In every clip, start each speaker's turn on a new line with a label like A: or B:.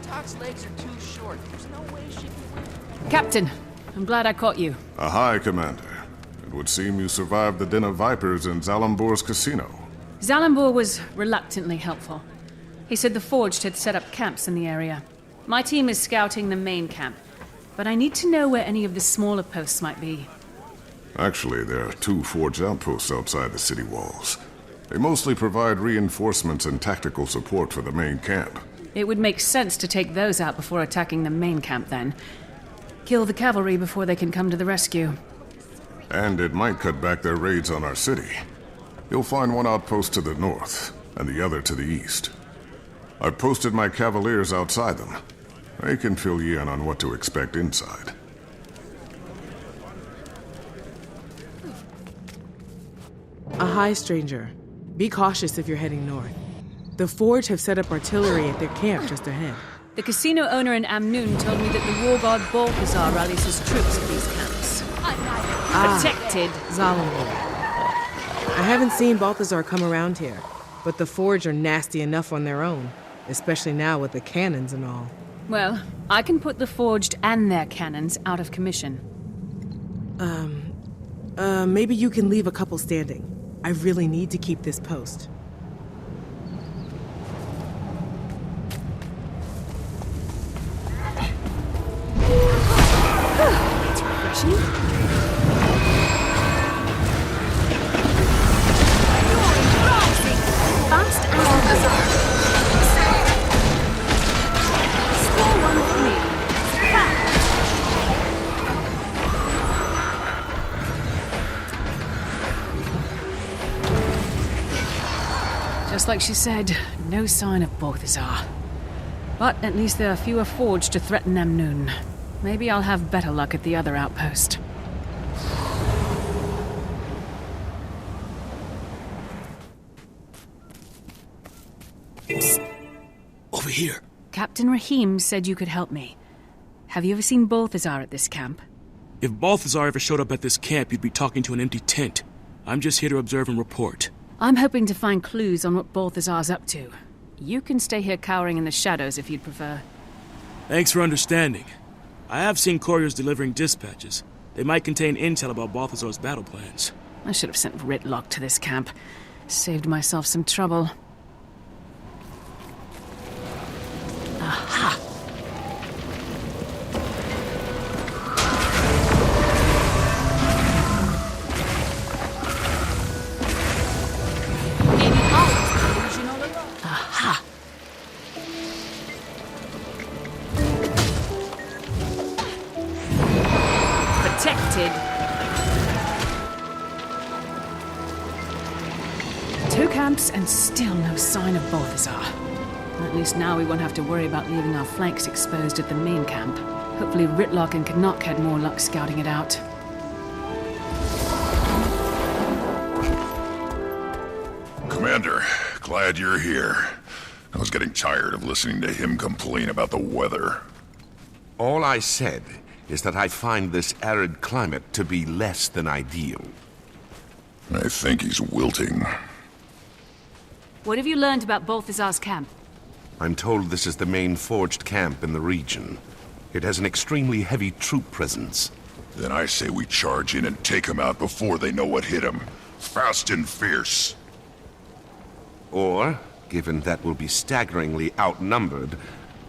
A: Tok's legs are too short. There's no way she can win.
B: Captain, I'm glad I caught you.
C: Aye, Commander. It would seem you survived the Den of Vipers in Zalambor's casino.
B: Zalambor was reluctantly helpful. He said the Forged had set up camps in the area. My team is scouting the main camp, but I need to know where any of the smaller posts might be.
C: Actually, there are 2 Forged outposts outside the city walls. They mostly provide reinforcements and tactical support for the main camp.
B: It would make sense to take those out before attacking the main camp then. Kill the cavalry before they can come to the rescue.
C: And it might cut back their raids on our city. You'll find one outpost to the north, and the other to the east. I've posted my cavaliers outside them. They can fill you in on what to expect inside.
D: Hi, stranger. Be cautious if you're heading north. The Forge have set up artillery at their camp just ahead.
B: The casino owner in Amnoon told me that the war god Balthazar rallies his troops at these camps. Protected.
D: Zalambor. I haven't seen Balthazar come around here, but the Forge are nasty enough on their own, especially now with the cannons and all.
B: Well, I can put the Forged and their cannons out of commission.
D: Maybe you can leave a couple standing. I really need to keep this post.
B: It's refreshing. Fast and Score one for me. Just like she said, no sign of Balthazar. But at least there are fewer Forged to threaten Amnoon. Maybe I'll have better luck at the other outpost.
E: Psst. Over here.
B: Captain Rahim said you could help me. Have you ever seen Balthazar at this camp?
E: If Balthazar ever showed up at this camp, you'd be talking to an empty tent. I'm just here to observe and report.
B: I'm hoping to find clues on what Balthazar's up to. You can stay here cowering in the shadows if you'd prefer.
E: Thanks for understanding. I have seen couriers delivering dispatches. They might contain intel about Balthazar's battle plans.
B: I should have sent Ritlock to this camp. Saved myself some trouble. Aha! Aha! Protected. 2 camps and still no sign of Balthazar. At least now we won't have to worry about leaving our flanks exposed at the main camp. Hopefully Ritlock and Canuck had more luck scouting it out.
F: Commander, glad you're here. I was getting tired of listening to him complain about the weather.
G: All I said is that I find this arid climate to be less than ideal.
F: I think he's wilting.
B: What have you learned about Balthazar's camp?
G: I'm told this is the main Forged camp in the region. It has an extremely heavy troop presence.
F: Then I say we charge in and take him out before they know what hit him. Fast and fierce.
G: Or, given that we'll be staggeringly outnumbered,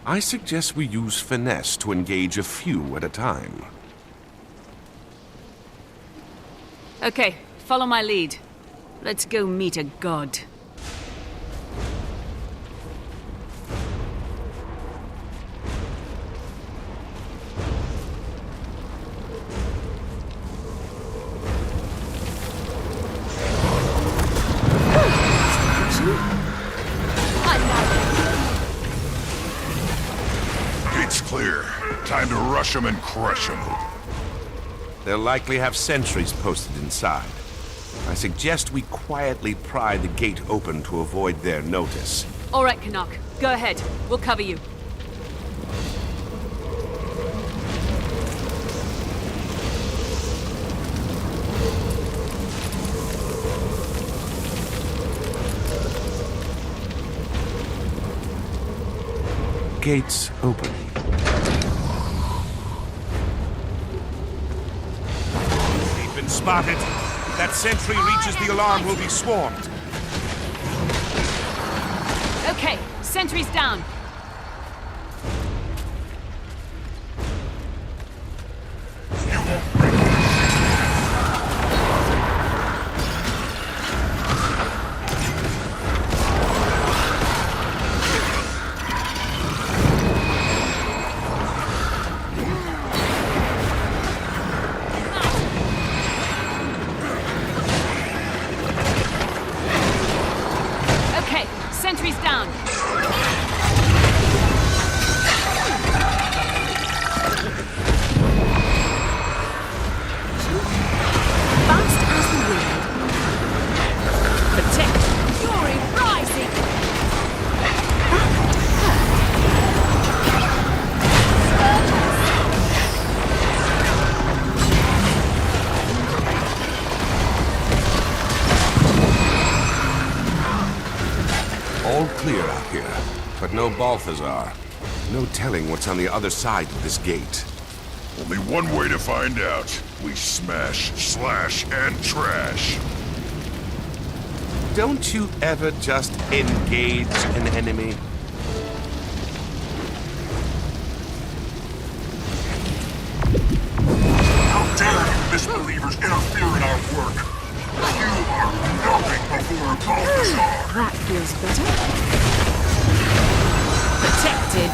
G: I suggest we use finesse to engage a few at a time.
B: Okay, follow my lead. Let's go meet a god.
F: Gate's clear. Time to rush him and crush him.
G: They'll likely have sentries posted inside. I suggest we quietly pry the gate open to avoid their notice.
B: All right, Canuck. Go ahead. We'll cover you.
G: gates open. They've been spotted. If that sentry reaches the alarm, we'll be swarmed.
B: Okay, sentry's down. Sentry's down. Fast as the wind. Protect. Guri rising.
G: All clear out here, but no Balthazar. No telling what's on the other side of this gate.
F: Only one way to find out. We smash, slash, and trash.
G: Don't you ever just engage an enemy?
F: How dare you misbelievers interfere in our work? You are nothing before Balthazar.
B: That feels better. Protected.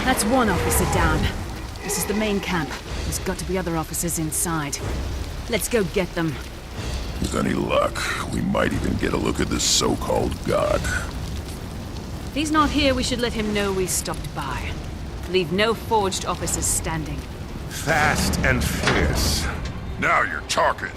B: That's one officer down. This is the main camp. There's got to be other officers inside. Let's go get them.
F: With any luck, we might even get a look at this so-called god.
B: If he's not here, we should let him know we stopped by. Leave no forged officers standing.
G: Fast and fierce.
F: Now you're talking.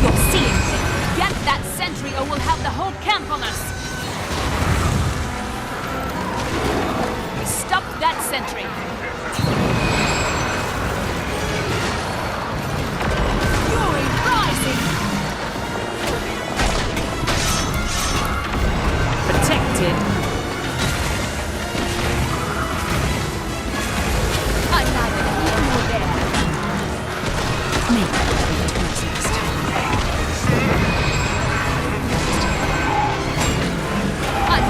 B: You're seeing things. Get that sentry or we'll have the whole camp on us. We stopped that sentry. Guri rising. Protected. I'm neither here nor there. Make it next. I'm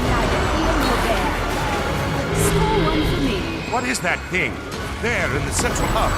B: neither here nor there.
G: What is that thing? There in the central hub.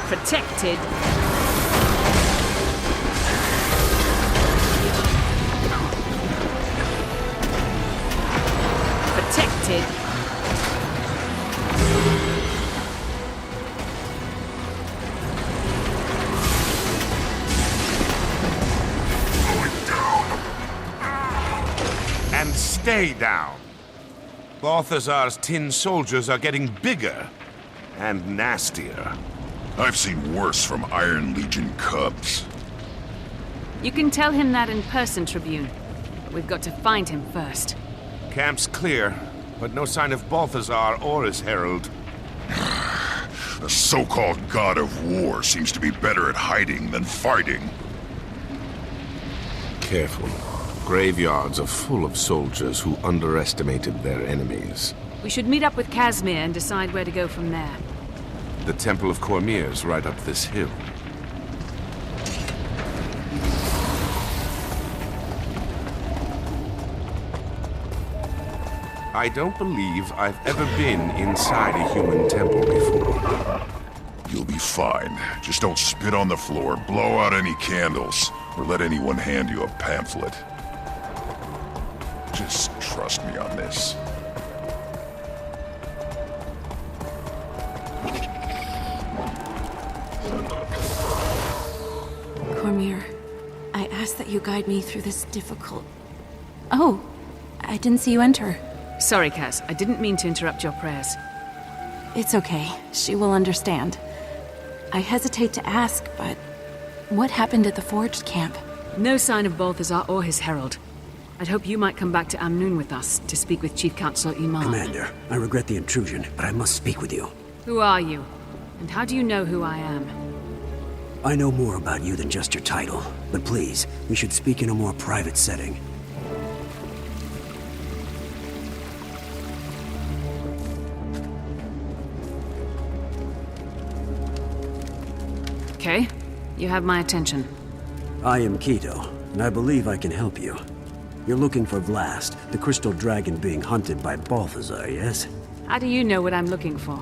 B: Protected. Protected.
G: And stay down. Balthazar's tin soldiers are getting bigger and nastier.
F: I've seen worse from Iron Legion cubs.
B: You can tell him that in person, Tribune. But we've got to find him first.
G: Camp's clear, but no sign of Balthazar or his herald.
F: The so-called god of war seems to be better at hiding than fighting.
G: Careful. Graveyards are full of soldiers who underestimated their enemies.
B: We should meet up with Casimir and decide where to go from there.
G: The Temple of Cormyr's right up this hill. I don't believe I've ever been inside a human temple before.
F: You'll be fine. Just don't spit on the floor, blow out any candles, or let anyone hand you a pamphlet. Just trust me on this.
H: Cormier, I ask that you guide me through this difficult... Oh, I didn't see you enter.
B: Sorry, Cass. I didn't mean to interrupt your prayers.
H: It's okay. She will understand. I hesitate to ask, but what happened at the Forged camp?
B: No sign of Balthazar or his herald. I'd hope you might come back to Amnoon with us to speak with Chief Counselor Iman.
I: Commander, I regret the intrusion, but I must speak with you.
B: Who are you? And how do you know who I am?
I: I know more about you than just your title, but please, we should speak in a more private setting.
B: Okay, you have my attention.
I: I am Keto, and I believe I can help you. You're looking for Vlast, the crystal dragon being hunted by Balthazar, yes?
B: How do you know what I'm looking for?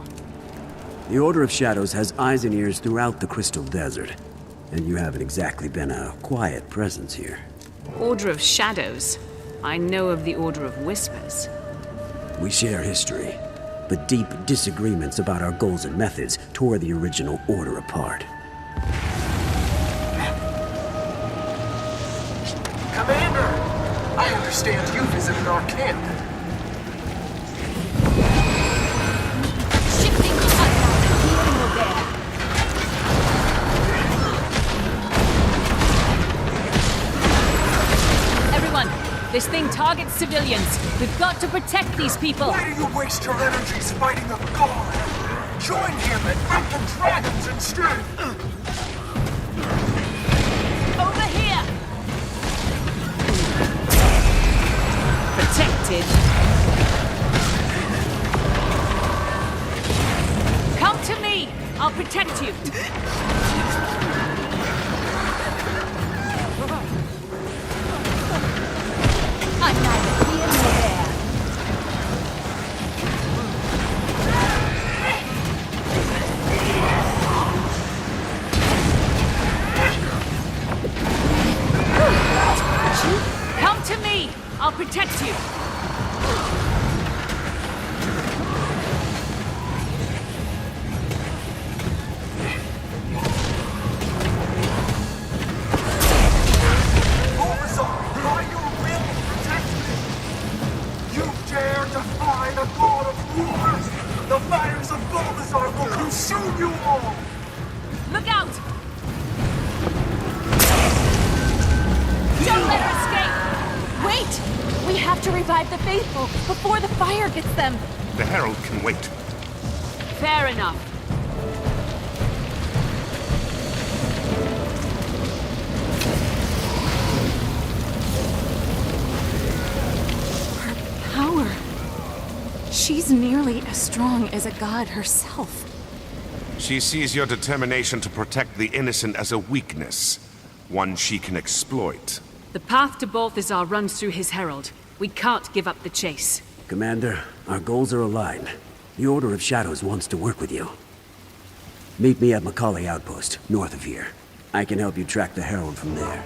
I: The Order of Shadows has eyes and ears throughout the Crystal Desert, and you haven't exactly been a quiet presence here.
B: Order of Shadows? I know of the Order of Whispers.
I: We share history, but deep disagreements about our goals and methods tore the original Order apart.
J: Commander! I understand you visited our camp.
A: Shifting the here there.
B: Everyone, this thing targets civilians. We've got to protect these people.
J: Why do you waste your energies fighting a god? Join him and fight the dragons instead!
B: Over here! Protected. Come to me! I'll protect you.
A: I'm neither here nor there.
B: Come to me! I'll protect you.
J: Balthazar, by your will, protect me! You dare defy the god of war! The fires of Balthazar will consume you all!
B: Look out! Don't let her escape!
H: Wait! We have to revive the faithful before the fire gets them.
G: The Herald can wait.
B: Fair enough.
H: Her power. She's nearly as strong as a god herself.
G: She sees your determination to protect the innocent as a weakness, one she can exploit.
B: The path to Balthazar runs through his herald. We can't give up the chase.
I: Commander, our goals are aligned. The Order of Shadows wants to work with you. Meet me at Macaulay Outpost, north of here. I can help you track the Herald from there.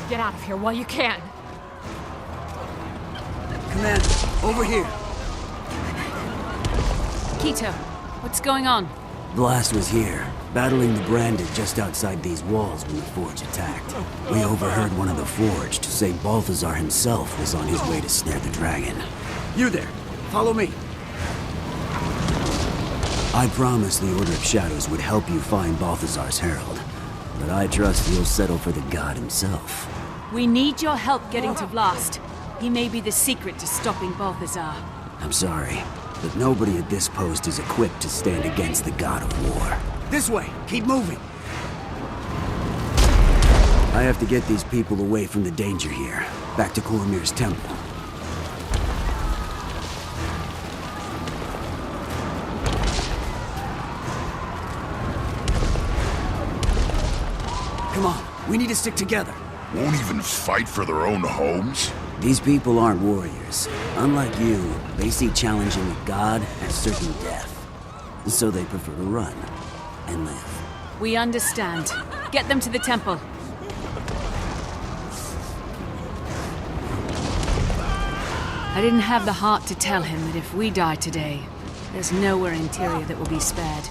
A: Get out of here while you can.
I: Commander, over here.
B: Keto, what's going on?
I: Blast was here, battling the Branded just outside these walls when the Forge attacked. We overheard one of the Forged say Balthazar himself was on his way to snare the dragon. You there, follow me. I promised the Order of Shadows would help you find Balthazar's herald, but I trust you'll settle for the god himself.
B: We need your help getting to Blast. He may be the secret to stopping Balthazar.
I: I'm sorry, but nobody at this post is equipped to stand against the god of war. This way! Keep moving! I have to get these people away from the danger here. Back to Cormier's temple. Come on, we need to stick together.
F: Won't even fight for their own homes?
I: These people aren't warriors. Unlike you, they see challenging a god as certain death. So they prefer to run and live.
B: We understand. Get them to the temple. I didn't have the heart to tell him that if we die today, there's nowhere in Tyria that will be spared.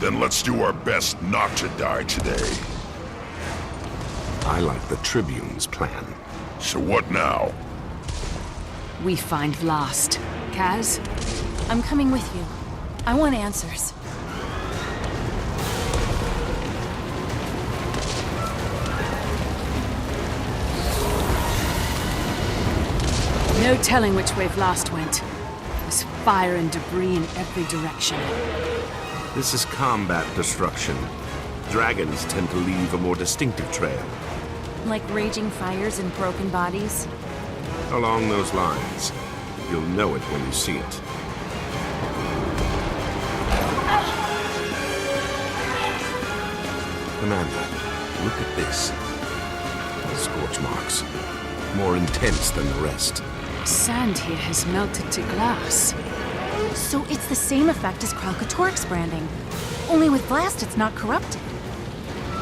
F: Then let's do our best not to die today.
G: I like the Tribune's plan.
F: So what now?
B: We find Vlast. Kaz?
H: I'm coming with you. I want answers.
B: No telling which way Vlast went. There's fire and debris in every direction.
G: This is combat destruction. Dragons tend to leave a more distinctive trail.
H: Like raging fires and broken bodies?
G: Along those lines. You'll know it when you see it. Commander, look at this. Scorch marks. More intense than the rest.
B: Sand here has melted to glass.
H: So it's the same effect as Kralkatorik's branding. Only with Blast, it's not corrupted.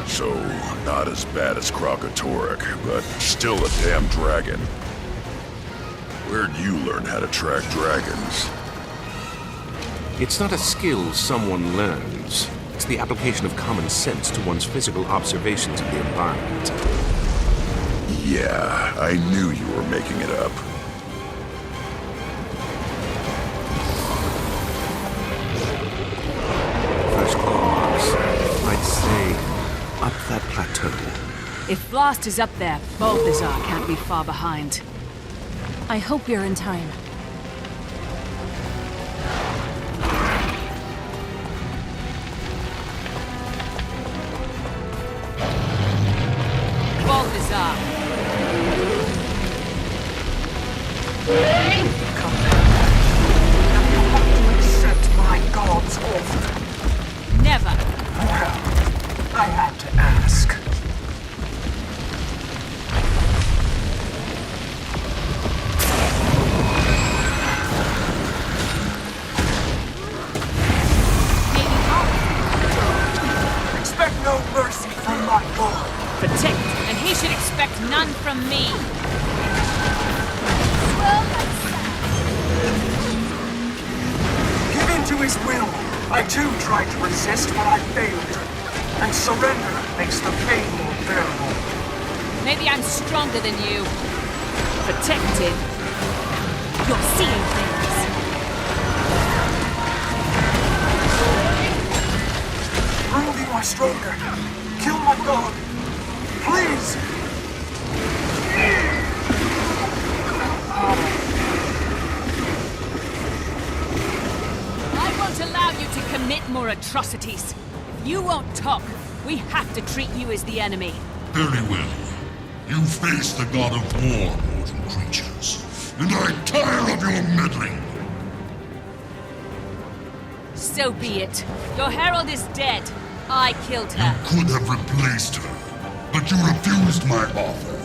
F: So, not as bad as Kralkatorik, but still a damn dragon. Where'd you learn how to track dragons?
G: It's not a skill someone learns. It's the application of common sense to one's physical observations of the environment.
F: Yeah, I knew you were making it up.
G: First claw marks. I'd say up that plateau.
B: If Blast is up there, Balthazar can't be far behind.
H: I hope you're in time.
B: Balthazar!
J: Come now. Now you have to accept my god's offer.
B: Never!
J: Well, I had to ask. Expect no mercy from my god.
B: Protect, and he should expect none from me.
J: Give in to his will. I too tried to resist, but I failed. And surrender makes the pain more bearable.
B: Maybe I'm stronger than you. Protected. You're seeing things.
J: Prove you are stronger. Kill my god. Please!
B: I won't allow you to commit more atrocities. If you won't talk, we have to treat you as the enemy.
K: Very well. You face the god of war, mortal creatures. And I tire of your meddling.
B: So be it. Your herald is dead. I killed her.
K: You could have replaced her, but you refused my offer.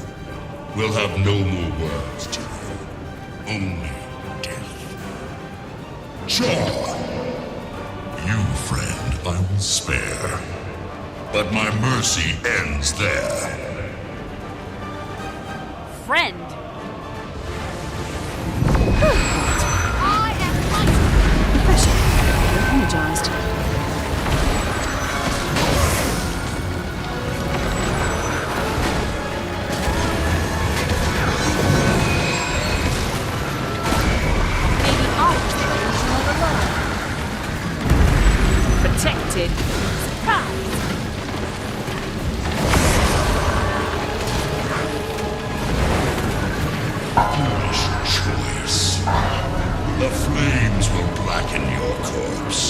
K: We'll have no more words, Tyria. Only death. Sure. You, friend, I will spare. But my mercy ends there.
B: Friend.
H: Energized.
B: Maybe I was the original alone. Protected. Surprise!
K: Foolish choice. The flames will blacken your corpse.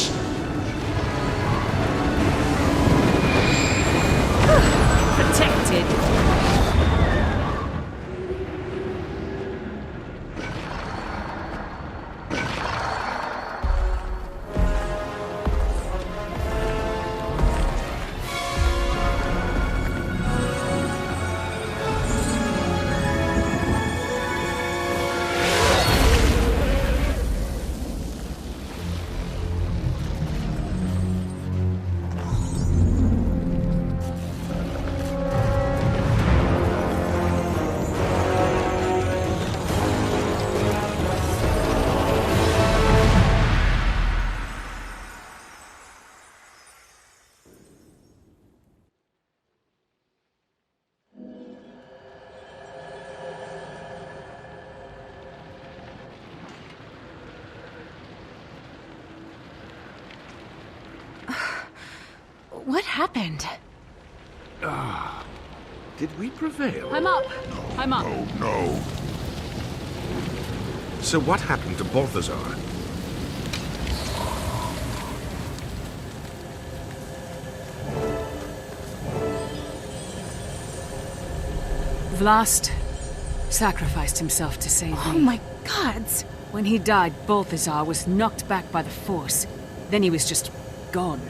B: Protected.
H: What happened?
G: Did we prevail?
B: I'm up. I'm up.
F: Oh, no.
G: So what happened to Balthazar?
B: Vlast sacrificed himself to save me.
H: Oh my gods!
B: When he died, Balthazar was knocked back by the Force. Then he was just gone.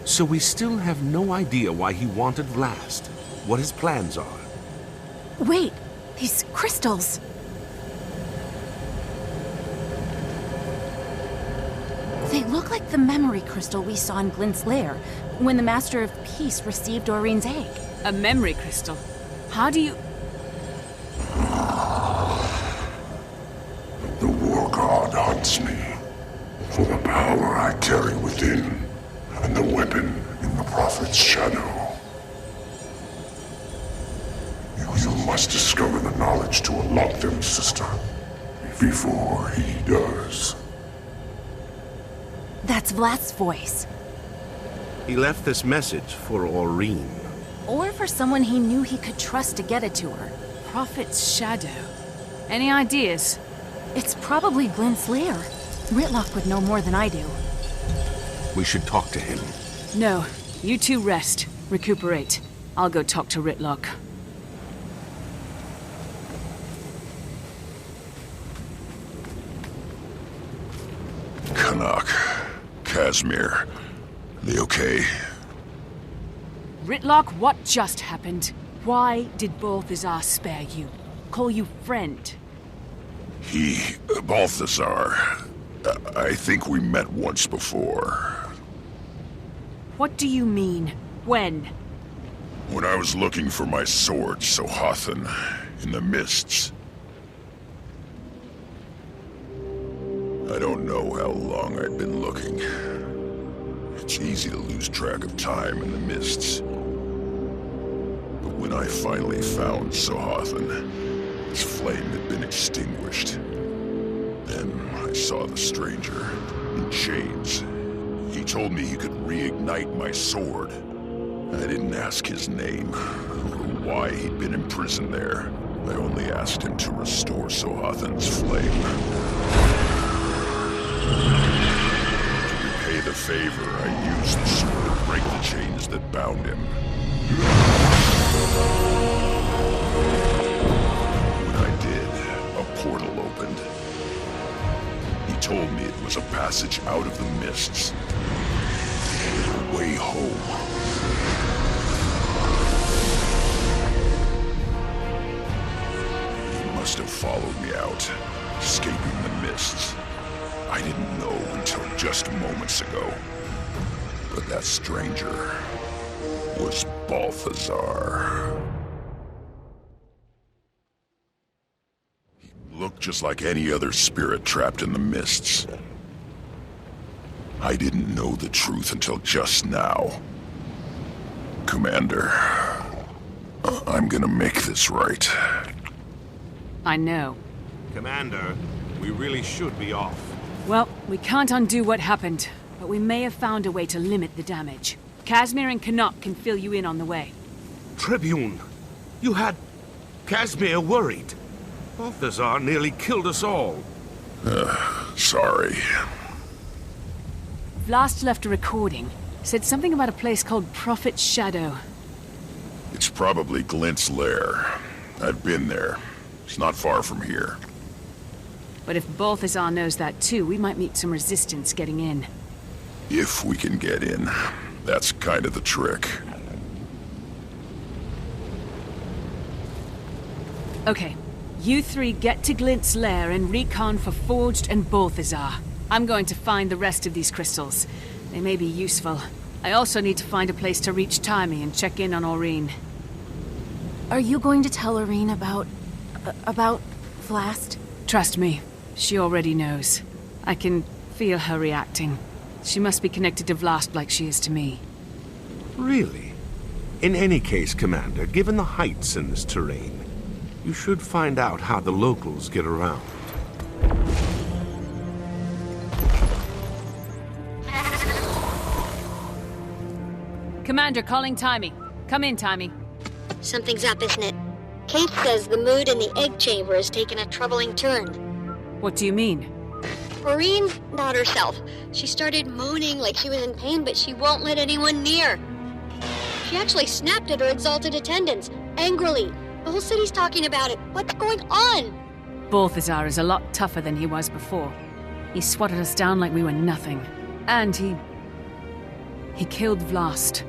G: So we still have no idea why he wanted Vlast, what his plans are.
H: Wait, these crystals. They look like the memory crystal we saw in Glint's lair, when the Master of Peace received Doreen's egg.
B: A memory crystal? How do you...
K: The War God hunts me for the power I carry within and the weapon in the Prophet's shadow. You must discover the knowledge to unlock them, sister, before he does.
H: That's Vlad's voice.
G: He left this message for Aureen.
H: Or for someone he knew he could trust to get it to her.
B: Prophet's shadow. Any ideas?
H: It's probably Glint's lair. Ritlock would know more than I do.
G: We should talk to him.
B: No. You two rest. Recuperate. I'll go talk to Ritlock.
F: Canuck. Casimir. They okay?
B: Ritlock, what just happened? Why did Balthazar spare you? Call you friend?
F: Balthazar. I think we met once before.
B: What do you mean? When?
F: When I was looking for my sword, Sohathan, in the mists. I don't know how long I'd been looking. It's easy to lose track of time in the mists. But when I finally found Sohathan, his flame had been extinguished. Then I saw the stranger, in chains. He told me he could reignite my sword. I didn't ask his name, or why he'd been imprisoned there. I only asked him to restore Sohathan's flame. To repay the favor, I used the sword to break the chains that bound him. When I did, a portal opened. He told me it was a passage out of the mists. A way home. He must have followed me out, escaping the mists. I didn't know until just moments ago. But that stranger was Balthazar. He looked just like any other spirit trapped in the mists. I didn't know the truth until just now. Commander, I'm gonna make this right.
B: I know.
G: Commander, we really should be off.
B: Well, we can't undo what happened, but we may have found a way to limit the damage. Casimir and Canuck can fill you in on the way.
G: Tribune, you had Casimir worried. Balthazar nearly killed us all.
F: Sorry.
B: Vlast left a recording. Said something about a place called Prophet's Shadow.
F: It's probably Glint's lair. I've been there. It's not far from here.
B: But if Balthazar knows that too, we might meet some resistance getting in.
F: If we can get in. That's kind of the trick.
B: Okay, you three get to Glint's lair and recon for Forged and Balthazar. I'm going to find the rest of these crystals. They may be useful. I also need to find a place to reach Timey and check in on Aureen.
H: Are you going to tell Aureen about Vlast?
B: Trust me, she already knows. I can feel her reacting. She must be connected to Vlast like she is to me.
G: Really? In any case, Commander, given the heights in this terrain, you should find out how the locals get around.
B: Commander calling Timmy. Come in, Timmy.
L: Something's up, isn't it? Kate says the mood in the egg chamber has taken a troubling turn.
B: What do you mean?
L: Maureen's not herself. She started moaning like she was in pain, but she won't let anyone near. She actually snapped at her exalted attendants, angrily. The whole city's talking about it. What's going on?
B: Balthazar is a lot tougher than he was before. He swatted us down like we were nothing. And he killed Vlast.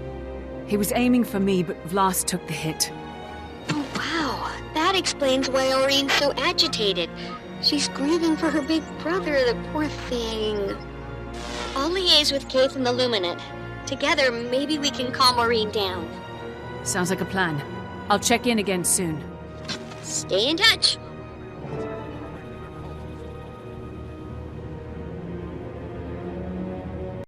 B: He was aiming for me, but Vlast took the hit.
L: Oh, wow. That explains why Aureen's so agitated. She's grieving for her big brother, the poor thing. I'll liaise with Keith and the Luminate. Together, maybe we can calm Aureen down.
B: Sounds like a plan. I'll check in again soon.
L: Stay in touch.